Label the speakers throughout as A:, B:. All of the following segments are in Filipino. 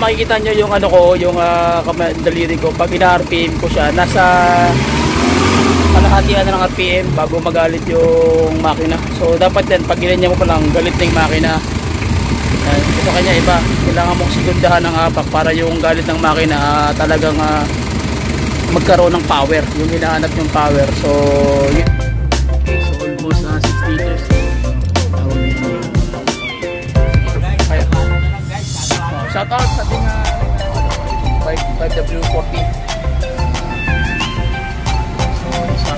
A: makikita nyo yung ano ko, yung daliri ko, pag ina-RPM ko siya, nasa kalahatian na ng RPM bago magalit yung makina. So dapat yan, pag ginanya mo pa lang, galit na yung makina. Sa kanya iba, kailangan mong sigundahan ng apak para yung galit ng makina talagang magkaroon ng power, yung hinahanap yung power. So yun. Okay, so almost 6 liters. Shout out sa ating 5W40. So isa.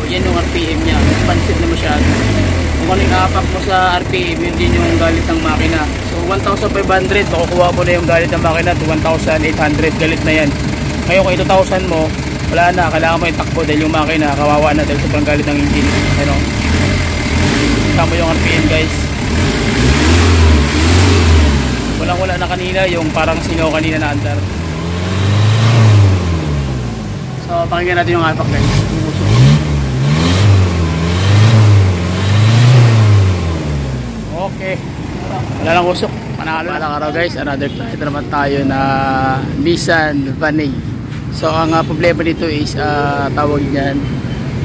A: Yan yung RPM niya, expansive na masyado. Kung ano yung apak mo sa RPM, yun din yung galit ng makina. So 1,500, makukuha mo na yung galit ng makina to 1,800, galit na yan. Ngayon kung 2,000 mo, wala na, kailangan mo itakbo dahil yung makina kawawa na dahil sobrang galit ng engine. Ano? Tama yung RPM guys. Walang-wala na kanina, yung parang sino kanina na andar. So pakinggan natin yung apak guys. Okay, wala lang usok, panalo na araw guys. Another client naman tayo na Nissan Vaney. So ang problema dito is tawag niyan,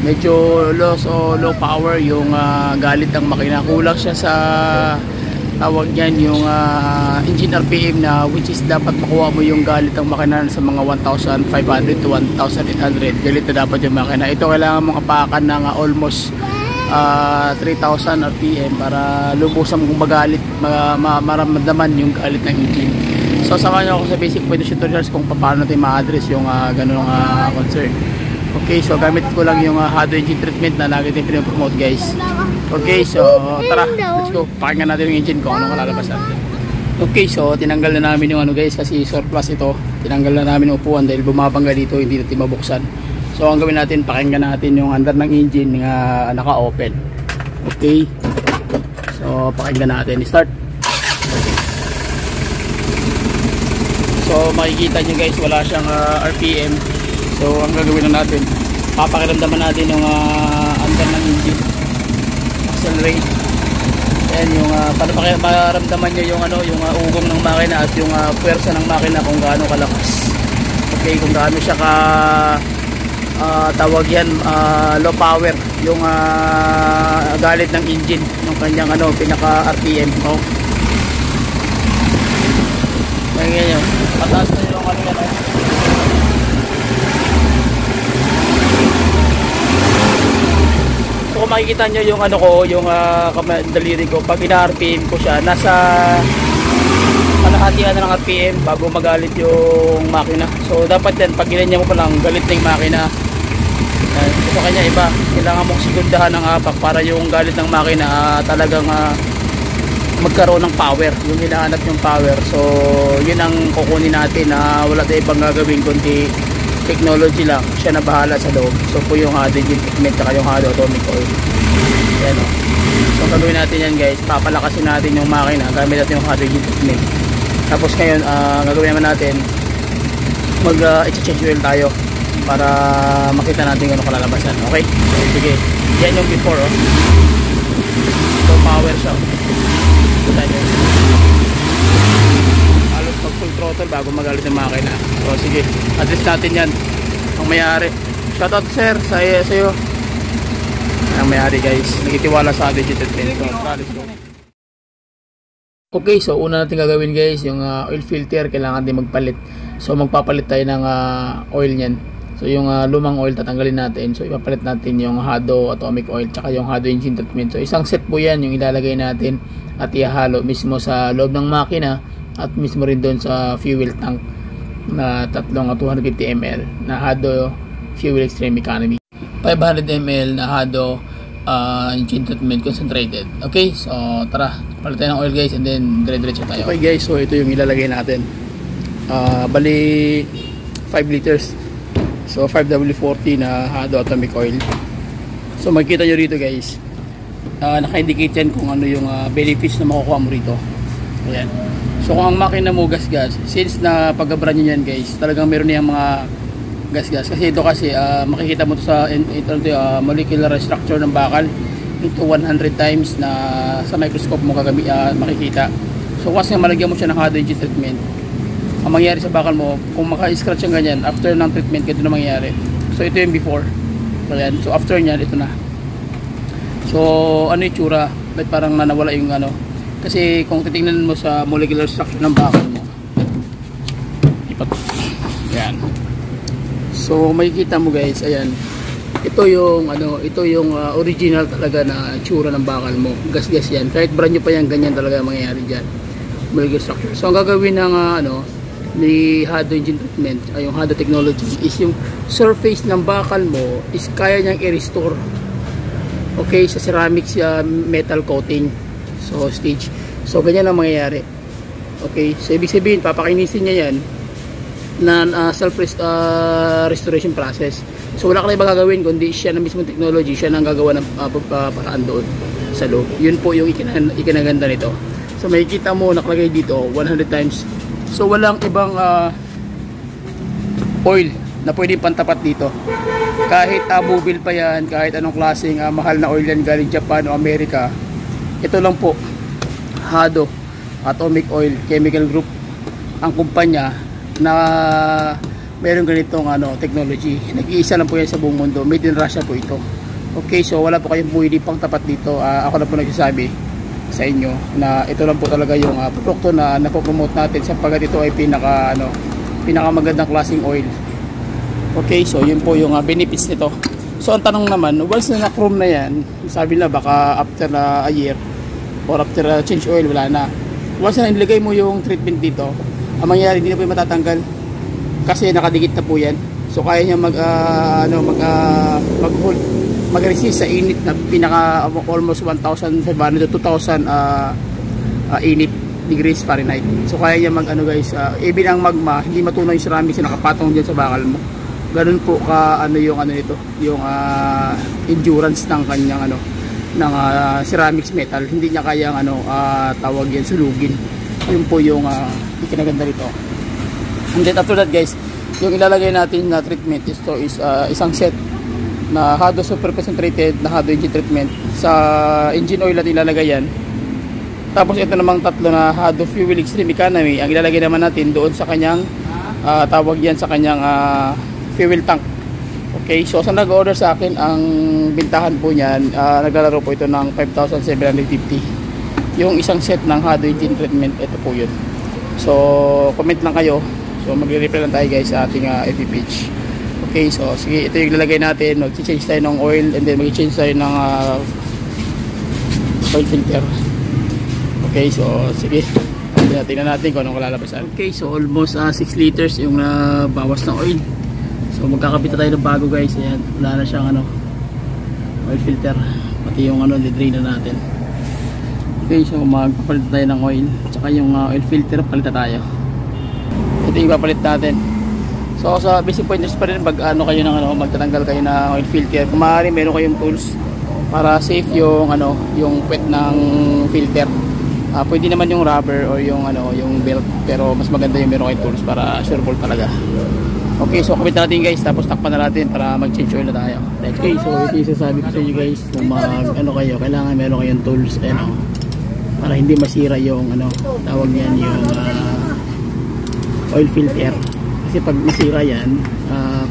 A: medyo low power yung galit ng makina. Kulang siya sa tawag niyan yung engine RPM na which is dapat makuha mo yung galit ng makina sa mga 1,500 to 1,800. Galit na dapat yung makina. Ito kailangan mong apakan ng almost 3,000 RPM para lubusan mong magalit, maramdaman yung galit ng engine. So samahan nyo ako sa basic point tutorials kung paano natin ma-address yung ganung concern. Okay, so gamit ko lang yung Hado engine treatment na lagi din pinopromote guys. Okay, so tara, let's go. Pakinggan natin yung engine ko, anong kalalabas natin. Okay, so tinanggal na namin yung ano guys, kasi surplus ito. Tinanggal na namin yung upuan dahil bumabangga dito, hindi natin mabuksan. So ang gawin natin, pakinggan natin yung under ng engine na naka-open. Okay, so pakinggan natin, start. So makikita nyo guys, wala siyang RPM. So ang gagawin na natin, papakiramdaman natin yung under ng engine, accelerate. Ayan yung maramdaman nyo yung ano, yung ugong ng makina at yung puwersa ng makina kung gaano kalakas. Okay, kung gaano siya tawag yan, low power yung galit ng engine ng kanyang ano, pinaka RPM. Oh. Ganyan yun, mataas na yung ano yan. So kung makikita nyo yung ano ko, yung daliri ko, pag ina-RPM ko siya, nasa kalahatian na ng RPM bago magalit yung makina. So dapat yan, pag ginanya mo pa lang, galit na yung makina. Sa kanya iba, kailangan mong sigundahan ng apak para yung galit ng makina talagang magkaroon ng power, yung hinahanap yung power. So yun ang kukunin natin na wala tayong ibang gagawin kundi technology lang, siya na bahala sa loob. So po yung Hado engine treatment at yung Hado atomic oil. Ayan o. So gagawin natin yan guys, papalakasin natin yung makina gamit natin yung Hado engine treatment. Tapos ngayon gagawin naman natin, mag-change oil tayo para makita natin kung ano kalalabasan. Okay, so sige, yan yung before oh. So power siya, halos pag full throttle bago magalit ng makina. So sige, address natin yan ang may-ari. Shoutout sir sa iyo ang may-ari guys, nagitiwala sa atin dito. Okay, so una natin gagawin guys, yung oil filter kailangan din magpalit. So magpapalit tayo ng oil nyan. So yung lumang oil tatanggalin natin. So ipapalit natin yung Hado atomic oil tsaka yung Hado engine treatment. So isang set po yan yung ilalagay natin at ihalo mismo sa loob ng makina at mismo rin doon sa fuel tank na tatlong 250 ml na Hado fuel extreme economy, 500 ml na Hado engine treatment concentrated. Okay, so tara, palit tayo ng oil guys and then dire-diretso tayo. Okay guys, so ito yung ilalagay natin. Bali 5 liters. So 5W40 na Hado atomic oil. So makikita nyo rito guys, naka-indicate yan kung ano yung benefits na makukuha mo rito. Ayan. So kung ang makina mo gas-gas, since na pag-brand nyo yan guys, talagang meron niyang mga gas. Kasi ito kasi makikita mo to sa molecular structure ng bakal into 100 times na sa microscope mo makikita. So once na malagyan mo siya ng hydrogen treatment, ang mangyayari sa bakal mo, kung maka-scratch yung ganyan, after ng treatment, ganito na mangyayari. So ito yung before. So yan. So after nyan, ito na. So ano yung tsura? Ba't parang nawala yung ano? Kasi kung titingnan mo sa molecular structure ng bakal mo, yan. So makikita mo guys, ayan. Ito yung original talaga na tsura ng bakal mo. Gas-gas yan. Kahit brand new pa yan, ganyan talaga mangyayari diyan. Molecular structure. So ang gagawin ng ni Hado engine treatment, yung Hado technology, is yung surface ng bakal mo is kaya niyang i-restore. Okay, sa ceramics metal coating. So stage. So ganyan ang mangyayari. Okay, so ibig sabihin papakinisin niya yan na self restoration process. So wala ka na ibang gagawin kundi siya na mismo technology, siya nang gagawa ng paraan doon sa loob. Yun po yung ikinaganda nito. So makikita mo nakalagay dito 100 times. So walang ibang oil na pwedeng pantapat dito. Kahit bubil pa yan, kahit anong klaseng mahal na oil yan galing Japan o Amerika, ito lang po, Hado Atomic Oil Chemical Group ang kumpanya na meron ganitong technology. Nag-iisa lang po yan sa buong mundo. Made in Russia po ito. Okay, so wala po kayong pwede pang tapat dito. Ako na po nagsasabi sa inyo na ito lang po talaga yung produkto na napopromote natin sapagkat ito ay pinakamagandang klaseng oil. Okay, so yun po yung benefits nito. So ang tanong naman, once na na-chrome na yan, sabi na baka after a year or after change oil, wala na. Once na nilagay mo yung treatment dito, ang mangyayari hindi na po yung matatanggal kasi nakadikit na po yan. So kaya niya mag-resist sa init na pinaka almost 1,500 to 2,000 init degrees Fahrenheit. So kaya niya even ang magma hindi matunaw yung ceramics na nakapatong diyan sa bakal mo. Ganun po ka nito, yung endurance ng kanyang ng ceramics metal. Hindi niya kayang tawag yan sulugin. Yun po yung ikinaganda nito. And then after that guys, yung ilalagay natin na treatment is isang set na Hado super concentrated na Hado engine treatment. Sa engine oil natin ilalagay yan. Tapos ito namang tatlo na Hado fuel extreme economy, ang ilalagay naman natin doon sa kanyang tawag yan sa kanyang fuel tank. Okay, so sa nag-order sa akin, ang bintahan po niyan, naglalaro po ito ng 5,750. Yung isang set ng Hado engine treatment, ito po yun. So comment lang kayo. So magre-reply lang tayo guys sa ating FB page. Okay, so sige, ito yung lalagay natin. Mag-change tayo ng oil and then mag-change tayo ng oil filter. Okay, so sige, tingnan natin kung anong kalalabasan. Okay, so almost 6 liters yung bawas ng oil. So magkakabit na tayo ng bago guys. Ayan, wala na siyang oil filter, pati yung drain na natin. Okay, so magpapalit tayo ng oil, tsaka yung oil filter palitan tayo. Ito yung ipapalit natin. So sa basic pointers pa rin, kayo ng magtatanggal kayo ng oil filter. Kung maaari meron kayong tools para safe yung yung puwet ng filter. Pwede naman yung rubber or yung belt, pero mas maganda yung meron kayong tools para sureball talaga. Okay, so kapit natin guys, tapos takpan na natin para mag-change oil na tayo. Okay, so ito yung sasabi ko sa inyo guys, kung kayo, kailangan meron kayong tools para hindi masira yung tawag niyan yung oil filter. Kasi pag masira yan,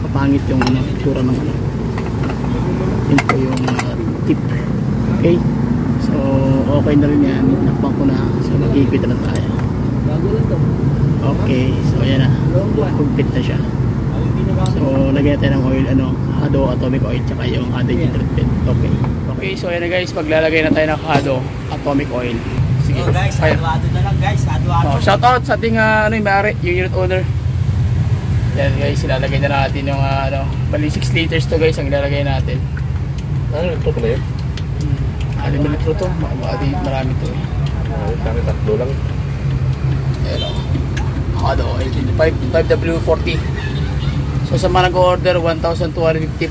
A: papangit yung tsura ng yun po yung tip. Okay, so okay na rin yan, nakbang ko na. So mag-equip na tayo. Okay, so ayan na, complete na siya. So lagyan tayo ng oil, Hado Atomic Oil, tsaka yung Hado treatment. Okay, okay, so ayan na guys, maglalagay na tayo ng Hado Atomic Oil. Sige,
B: guys, hado na lang guys, hado.
A: Shout out sa ating yung may-ari, yung unit owner. Yan guys, ilalagay na natin yung bali 6 liters to guys ang ilalagay natin.
B: Ito pala yun?
A: 5 litro to, marami to
B: Kami tatlo lang.
A: Ayan o, Hado oil, 5W40. So sa mga nag-order, 1,250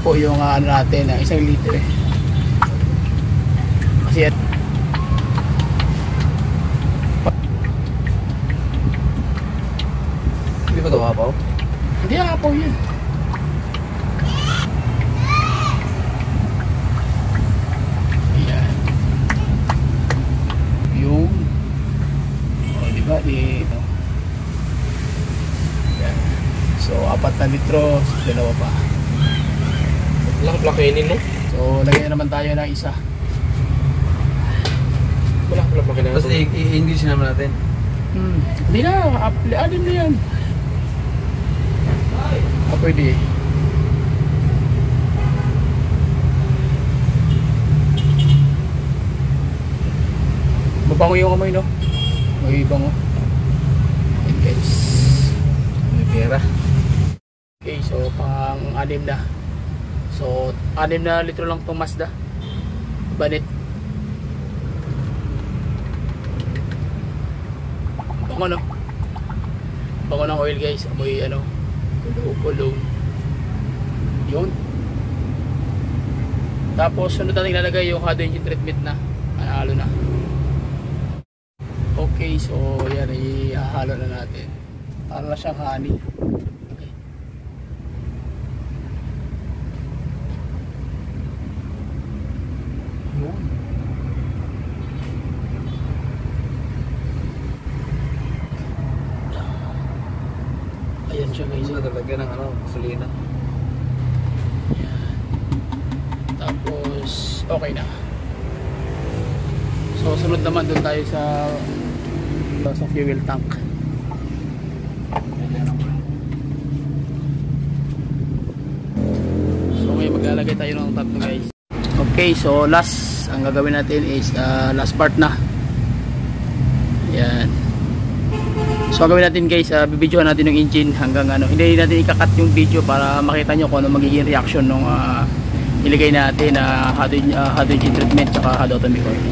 A: po yung natin, isang liter kasi yan hindi ba ito hapaw? Hindi hapaw yun. dalawa pa.
B: Laki-laki no?
A: So, lagyan na naman tayo ng isa.
B: Wala laki na.
C: Tapos i-English naman natin.
A: Hindi na, adim na yan. Pwede. Mabango yung kamay, no? May bango. Ayan guys.
C: May pera.
A: Okay, so pang-anim na. So, 6 na litro lang itong Mazda Banit. Bango, no? Bango ng oil guys. Amoy ano, kulong. Yun. Tapos sunod natin ilalagay yung hado engine treatment na. Halo na. Okay, so yan, ihahalo na natin. Para na siyang honey. Okay. Yun. Ayan siya guys.
C: Ito talaga ng ano, gasolina.
A: Ayan. Tapos okay na. So sunod naman doon tayo sa fuel tank. So ngayon maglalagay tayo ng tatlo guys. Okay, so last ang gagawin natin is last part na. Yan. So gagawin natin guys, bibidyohan natin yung engine hanggang ano. Hindi natin ikakat yung video para makita nyo kung ano magiging reaction nung ilagay natin na hado engine treatment at hado atomic oil.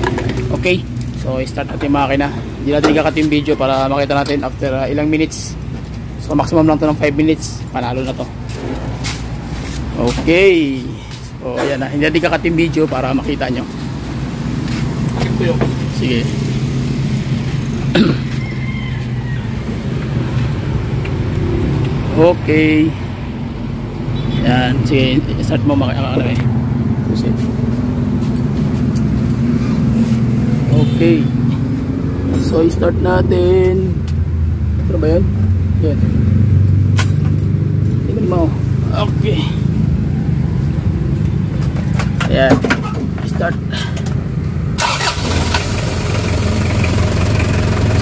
A: Okay, so start natin yung makina. Hindi natin ikakat yung video para makita natin after ilang minutes. So maximum lang to ng 5 minutes. Panalo na to. Okay. So ayan na. Hindi natin ikakat yung video para makita nyo. Sige. Okay. Yan. Sige, start mo makakala eh. Okay. So, start natin. Ano ba yun? Yan. Tingnan mo. Okay. Ayan. Start.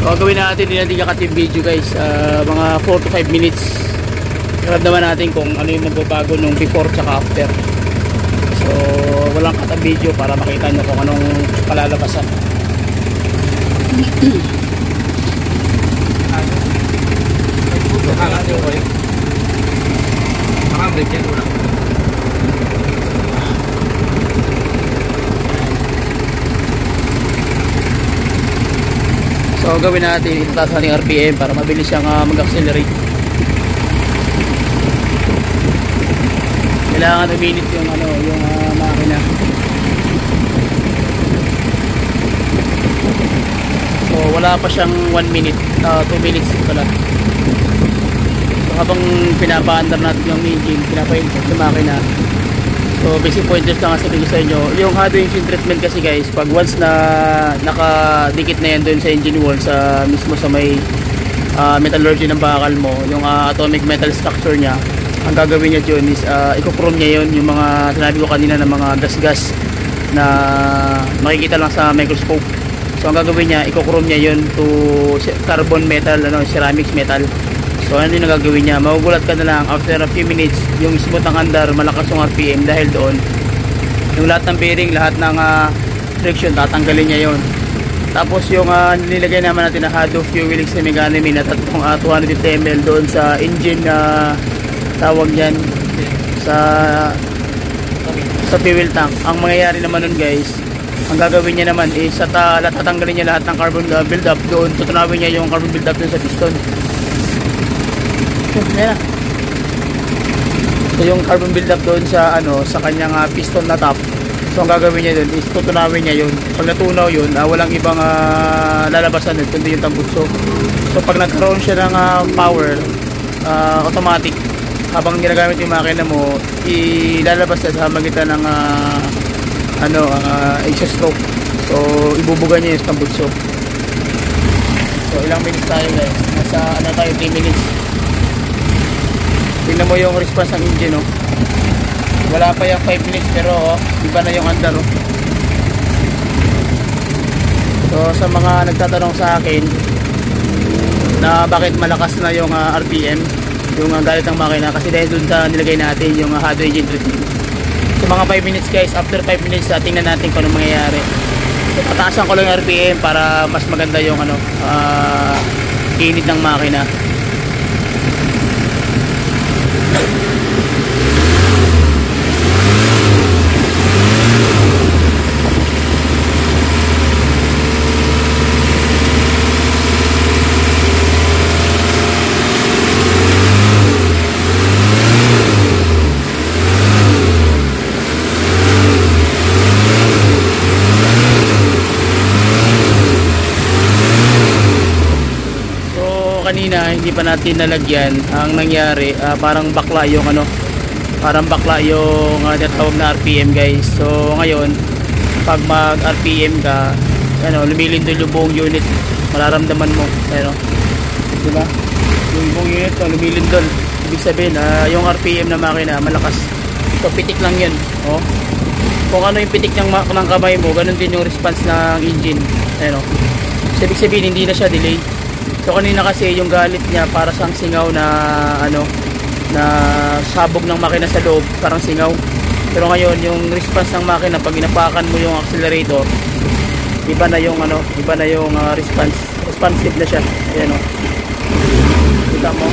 A: So, gawin natin. Hindi natin kakat yung video guys. Mga 4 to 5 minutes. Harap naman natin kung ano yung magbabago nung before tsaka after. So, walang katang video para makita nyo kung anong kalalabasan. So gawin natin itataas natin RPM para mabilis siyang mag-accelerate. Kailangan uminit yung ano, yung makina. So wala pa siyang 1 minute, 2 minutes pala. So habang pinapa-under natin yung engine, pinapa-input yung makina. So basic pointers lang kasi sa inyo. Yung hado engine treatment kasi guys, pag once na nakadikit na yan doon sa engine wall, sa mismo sa may metallurgy ng bakal mo, yung atomic metal structure niya, ang gagawin niya dyan is i-chrome niya yun, yung mga sinabi ko kanina ng mga gas-gas na makikita lang sa microscope. So ang gagawin niya, i-chrome niya yun to carbon metal, ceramics metal. So ano yung gagawin niya, magugulat ka na lang after a few minutes, yung smooth ang andar, malakas yung RPM dahil doon. Yung lahat ng bearing, lahat ng friction, tatanggalin niya yun. Tapos yung nilagay naman natin na hado fuel semi-economy na 250 ml doon sa engine tawag yan sa fuel tank. Ang mangyayari naman nun guys, ang gagawin niya naman is tatanggalin niya lahat ng carbon build-up doon, tutunawin niya yung carbon build-up doon sa piston. Ayan na. So yung carbon build-up doon sa sa kanyang piston na top, so ang gagawin niya doon is tutunawin niya yun. Pag natunaw yun, walang ibang lalabasan doon kundi yung tambutso. So pag nagkaroon siya ng power, automatic, habang ginagamit yung makina mo, ilalabas na sa magitan ng exhaust stroke. So ibubuga niya yung tambutso. So ilang minutes tayo guys? Nasa tayo 3 minutes. Tingnan mo yung response ng engine, oh. Wala pa yung 5 minutes pero oh, iba na yung andar, oh. So sa mga nagtatanong sa akin na bakit malakas na yung RPM, yung galit ng makina, kasi dahil dun sa nilagay natin yung hot engine treatment. So mga 5 minutes guys, after 5 minutes tingnan natin kung anong mangyayari. So pataasan ko lang yung RPM para mas maganda yung init ng makina. Kanina hindi pa natin nalagyan, ang nangyari parang bakla yung tinatawag na RPM guys. So ngayon pag mag RPM ka, lumilindol yung buong unit, mararamdaman mo, diba? Yung buong unit lumilindol, ibig sabihin yung RPM na makina malakas. So pitik lang yun, oh. Kung ano yung pitik ng kamay mo, ganun din yung response ng engine, so ibig sabihin hindi na siya delay. So kanina kasi yung galit niya para siyang singaw na na sabog ng makina sa loob, parang singaw. Pero ngayon yung response ng makina pag inapakan mo yung accelerator, iba na yung responsive na siya. Ayan, oh. Kita mo.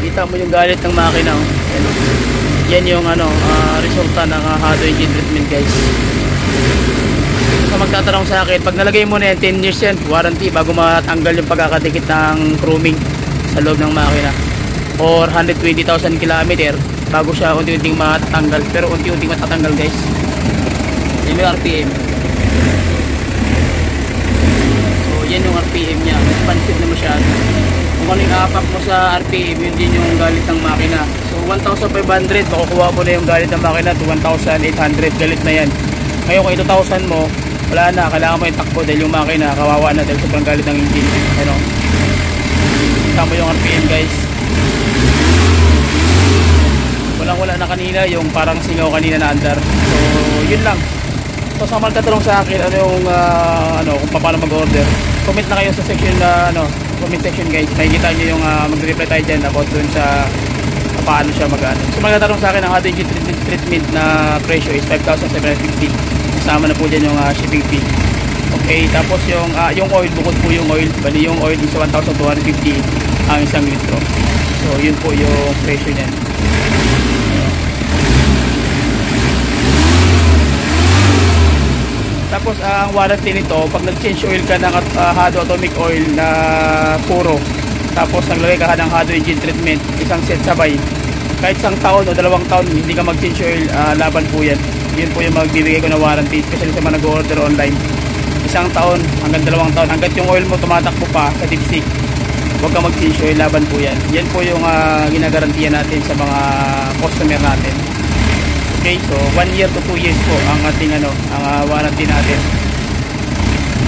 A: Kita mo yung galit ng makina, oh. Ayan, oh. Yan yung resulta ng hot engine treatment guys. So magtatanong sa akin, pag nalagay mo na yan 10 years yan warranty bago matanggal yung pagkakadikit ng chroming sa loob ng makina, or 120,000 km bago siya unti-unting matatanggal. Pero unti-unting matatanggal guys. Yan yung RPM. So yan yung RPM nya, responsive na masyado. Kung ano yung apak mo sa RPM, yun din yung galit ng makina. So 1,500, makukuha mo na yung galit ng makina to 1,800, galit na yan. Ngayon kung 2,000 mo, wala na, kailangan mo yung takbo dahil yung makina kawawa na dahil sobrang galit ng engine. Tama yung RPM guys. Wala na kanina yung parang singaw kanina na andar. So yun lang. So sa mga katanong sa akin kung paano mag-order, comment na kayo sa section comment section guys. Makikita nyo yung mag-reply tayo dyan about dun sa paano siya mag-ano. So magkatanong sa akin, ang hot engine treatment na presyo is 5,750. Kasama na po dyan yung shipping fee. Okay, tapos yung oil, bukod po yung oil, bali yung oil is 1,250 ang isang litro. So yun po yung presyo niyan. Tapos ang warranty nito, pag nag-change oil ka ng Hado Atomic Oil na puro, tapos naglagay ka ng Hado engine treatment, isang set sabay, kahit isang taon o 2 taon hindi ka mag-change oil, laban po yan. Yun po yung magbibigay ko na warranty, especially sa mga nag-order online. Isang taon hanggang 2 taon, hanggat yung oil mo tumatakbo pa sa dipstick, huwag ka mag-change oil, laban po yan. Yan po yung ginagarantiyan natin sa mga customer natin. Okay, so 1 year to 2 years po ang ating ang warranty natin.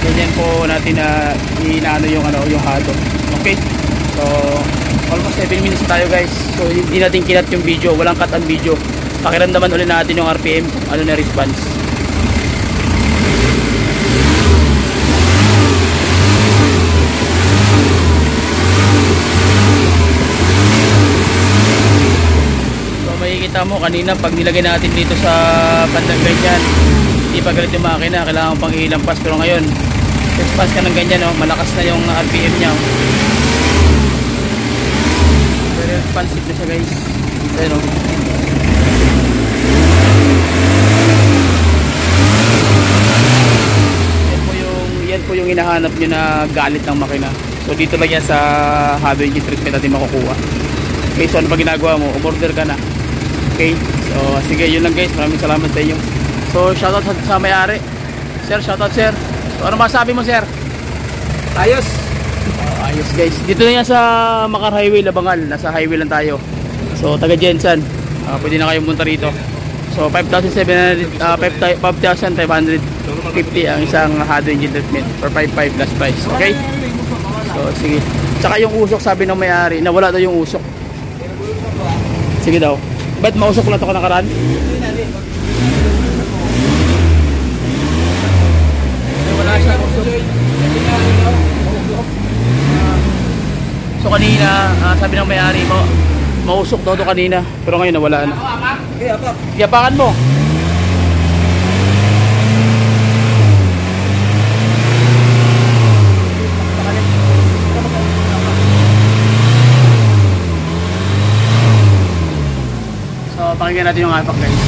A: Ganyan po natin na inaano yung Hado. Okay? So almost 7 minutes tayo guys. So hindi natin kinat yung video, walang cut ang video. Pakiramdaman ulit natin yung RPM, ano na response. Makikita mo kanina pag nilagay natin dito sa bandang ganyan, hindi pa galit yung makina, kailangan pang ilampas. Pero ngayon response ka ng ganyan, malakas na yung RPM nya. Very responsive na siya guys. Ayan, yan po yung hinahanap nyo na galit ng makina. So dito lang yan sa Hado engine treatment natin makukuha. Okay, so ano pa ginagawa mo? Umorder ka na. Okay, so sige, yun lang guys. Maraming salamat sa inyo. So shoutout sa may-ari. Sir, shoutout sir. So ano masabi mo sir? Ayos. Ayos guys. Dito na yan sa Makar Highway, Labangal. Nasa highway lang tayo. So taga Jensan, pwede na kayong punta rito. So 5,550 ang isang hard engine treatment for 5,500 plus price. Okay? So sige. Tsaka yung usok, sabi ng may-ari, nawala daw yung usok. Sige daw. Ba't mausok lang ito ka nakaraan? Wala siya usok. So kanina, sabi ng may-ari mo, mausok daw ito kanina. Pero ngayon nawala na. Gapakan mo. So pakinggan natin yung apak guys.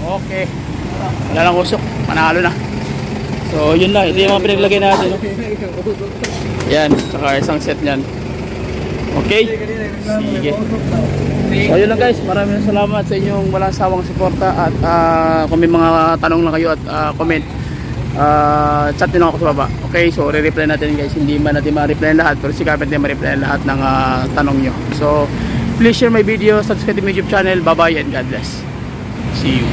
A: Okay. Wala lang usok. Panalo na. So yun lang. Ito yung mga pinaglagay natin. No? Yan. Saka isang set nyan. Okay? Sige. So yun lang guys. Maraming salamat sa inyong walang sawang suporta. At kung may mga tanong lang kayo at comment, chat din ako sa baba. Okay? So re-reply natin guys. Hindi man natin ma-reply lahat, pero sikapin din ma-reply lahat ng tanong nyo. So please share my video, subscribe to my YouTube channel. Bye bye and God bless. See you.